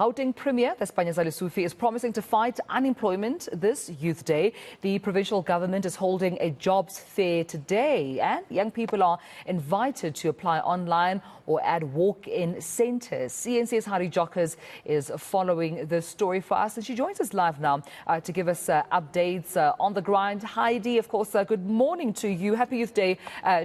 Gauteng Premier Panyaza Lesufi is promising to fight unemployment this Youth Day. The provincial government is holding a jobs fair today, and young people are invited to apply online or at walk-in centres. eNCA's Heidi Giokos is following this story for us, and she joins us live now to give us updates on the grind. Heidi, of course, good morning to you. Happy Youth Day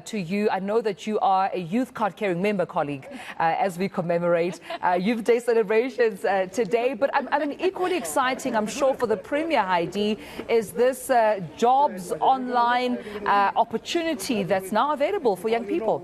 to you. I know that you are a youth card-carrying member, colleague, as we commemorate Youth Day celebrations today. But I mean, equally exciting, I'm sure, for the Premier, Heidi, is this jobs online opportunity that's now available for young people.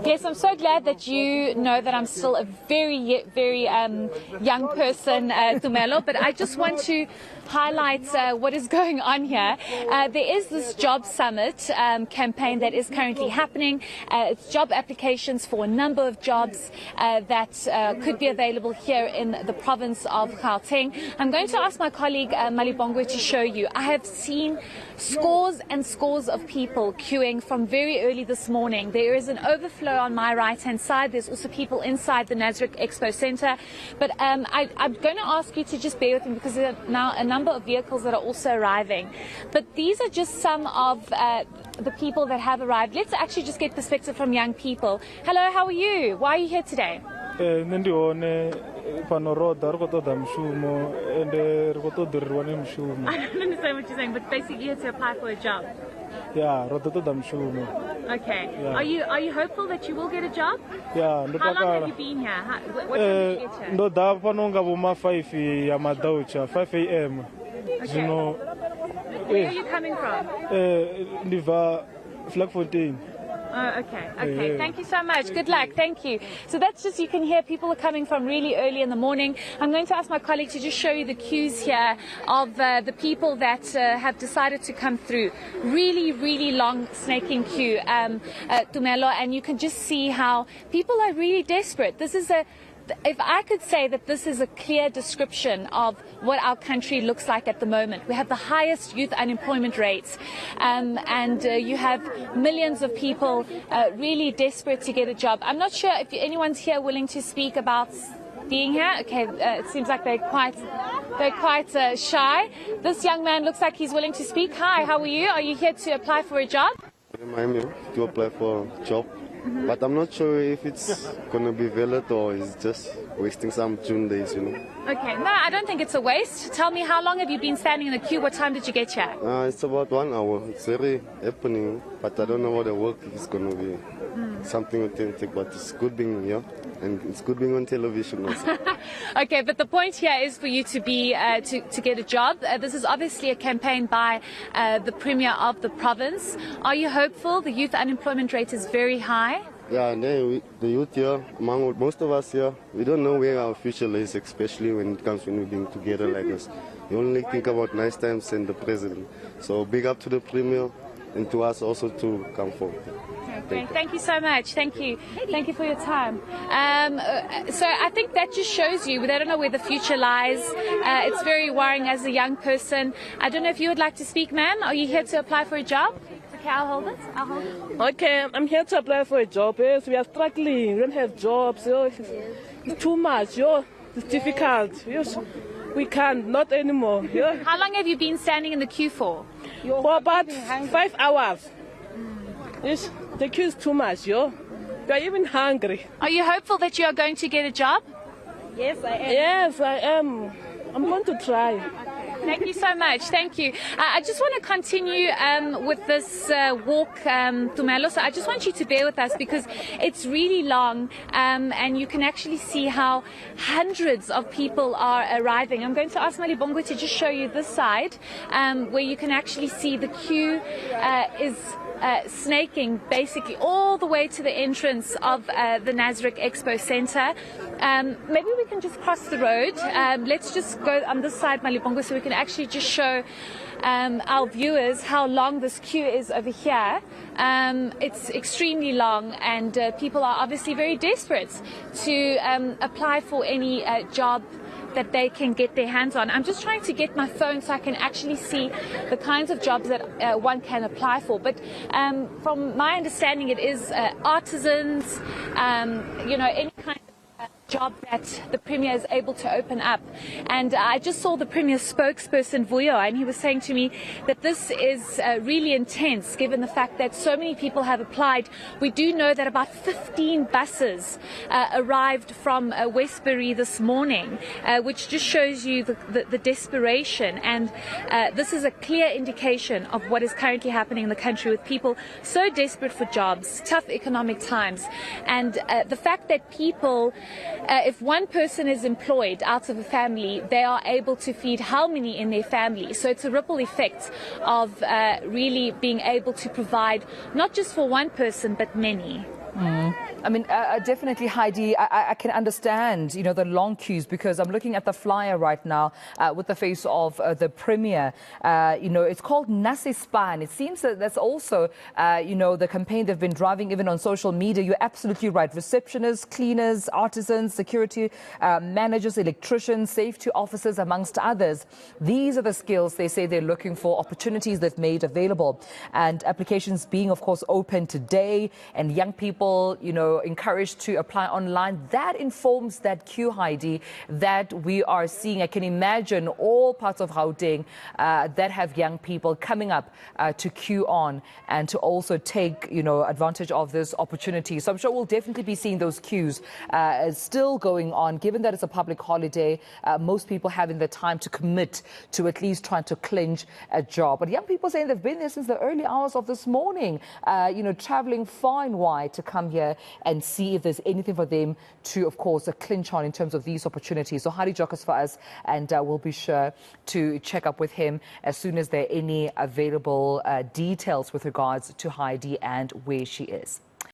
Yes, I'm so glad that you know that I'm still a very young person, Tumelo, but I just want to highlight what is going on here. There is this Job Summit campaign that is currently happening. It's job applications for a number of jobs that could be available here in the province of Gauteng. I'm going to ask my colleague Malibongwe to show you. I have seen scores and scores of people queuing from very early this morning. There is an overflow on my right-hand side. There's also people inside the Nasrec Expo Centre. But I'm going to ask you to just bear with me because there are now a number of vehicles that are also arriving. But these are just some of the people that have arrived. Let's actually just get perspective from young people. Hello, how are you? Why are you here today? I don't understand what you're saying, but basically you have to apply for a job. Yeah, okay. Yeah. Are you hopeful that you will get a job? Yeah. How long have you been here? What time did you get here? 5 a.m. Okay. Where are you coming from? Flagfontein. Oh, okay. Okay. Thank you so much. Good luck. Thank you. So that's just, you can hear people are coming from really early in the morning. I'm going to ask my colleague to just show you the queues here of the people that have decided to come through. Really long snaking queue, Tumelo, and you can just see how people are really desperate. This is if I could say that this is a clear description of what our country looks like at the moment. We have the highest youth unemployment rates, and you have millions of people really desperate to get a job. I'm not sure if anyone's here willing to speak about being here. Okay, it seems like they're quite shy. This young man looks like he's willing to speak. Hi, how are you? Are you here to apply for a job? I'm here to apply for a job. But I'm not sure if it's going to be valid or it's just wasting some June days, you know. Okay, no, I don't think it's a waste. Tell me, how long have you been standing in the queue? What time did you get here? It's about 1 hour. It's very happening, but I don't know what the work is going to be. Something authentic, but it's good being here, and it's good being on television also. Okay, but the point here is for you to be to get a job. This is obviously a campaign by the Premier of the province. Are you hopeful? The youth unemployment rate is very high. Yeah, and then the youth here, among most of us here, we don't know where our future is, especially when it comes when we're being together like this. We only think about nice times and the president. So big up to the Premier and to us also to come forward. Okay, thank you so much. Thank you. Thank you for your time. So I think that just shows you, they don't know where the future lies. It's very worrying as a young person. I don't know if you would like to speak, ma'am. Are you here to apply for a job? Okay, I'll hold it. Okay, I'm here to apply for a job. Yes, we are struggling. We don't have jobs. It's too much. It's difficult. Yes, we can't, not anymore. Yeah. How long have you been standing in the queue for? For about 5 hours. Yes, the queue is too much. We are even hungry. Are you hopeful that you are going to get a job? Yes, I am. Yes, I am. I'm going to try. Thank you so much. Thank you. I just want to continue with this walk, Tumelo. So I just want you to bear with us because it's really long, and you can actually see how hundreds of people are arriving. I'm going to ask Malibongwe to just show you this side, where you can actually see the queue is snaking basically all the way to the entrance of the Nasrec Expo Centre. Maybe we can just cross the road. Let's just go on this side, Malibongwe, so we can actually just show our viewers how long this queue is over here. It's extremely long, and people are obviously very desperate to apply for any job that they can get their hands on. I'm just trying to get my phone so I can actually see the kinds of jobs that one can apply for. But from my understanding, it is artisans, any kind of job that the Premier is able to open up. And I just saw the Premier's spokesperson, Vuyo, and he was saying to me that this is really intense given the fact that so many people have applied. We do know that about 15 buses arrived from Westbury this morning, which just shows you the desperation. And this is a clear indication of what is currently happening in the country with people so desperate for jobs, tough economic times. And the fact that people, if one person is employed out of a family, they are able to feed how many in their family? So it's a ripple effect of really being able to provide not just for one person, but many. I mean, definitely, Heidi, I can understand, the long queues, because I'm looking at the flyer right now with the face of the Premier. It's called Nasispan. It seems that that's also, the campaign they've been driving even on social media. You're absolutely right. Receptionists, cleaners, artisans, security managers, electricians, safety officers, amongst others. These are the skills they say they're looking for, opportunities they've made available. And applications being, of course, open today, and young people, encouraged to apply online. That informs that queue, Heidi, that we are seeing. I can imagine all parts of Gauteng that have young people coming up to queue on and to also take, advantage of this opportunity. So I'm sure we'll definitely be seeing those queues still going on, given that it's a public holiday. Most people having the time to commit to at least trying to clinch a job. But young people saying they've been there since the early hours of this morning, traveling far and wide to come here and see if there's anything for them to, of course, clinch on in terms of these opportunities. So Heidi Giokos for us, and we'll be sure to check up with him as soon as there are any available details with regards to Heidi and where she is.